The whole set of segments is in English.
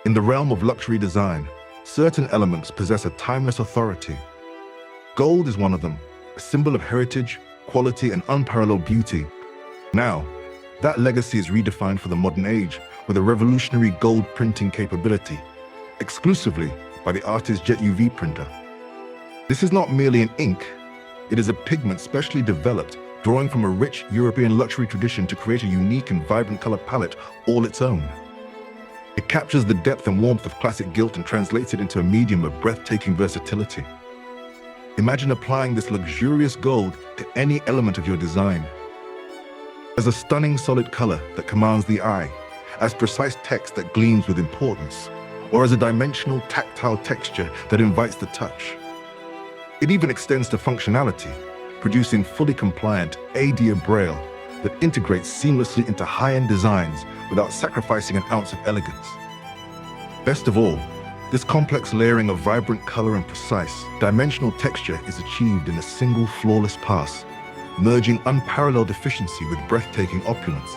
In the realm of luxury design, certain elements possess a timeless authority. Gold is one of them, a symbol of heritage, quality, and unparalleled beauty. Now, that legacy is redefined for the modern age with a revolutionary gold printing capability, exclusively by the ARTISJet UV printer. This is not merely an ink, it is a pigment specially developed, drawing from a rich European luxury tradition to create a unique and vibrant color palette all its own. It captures the depth and warmth of classic gilt and translates it into a medium of breathtaking versatility. Imagine applying this luxurious gold to any element of your design. As a stunning solid color that commands the eye, as precise text that gleams with importance, or as a dimensional tactile texture that invites the touch. It even extends to functionality, producing fully compliant AR braille that integrates seamlessly into high-end designs without sacrificing an ounce of elegance. Best of all, this complex layering of vibrant color and precise, dimensional texture is achieved in a single flawless pass, merging unparalleled efficiency with breathtaking opulence.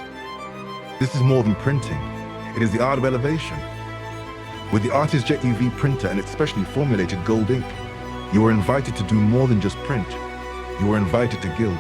This is more than printing, it is the art of elevation. With the ARTISJet UV printer and its specially formulated gold ink, you are invited to do more than just print. You are invited to gild.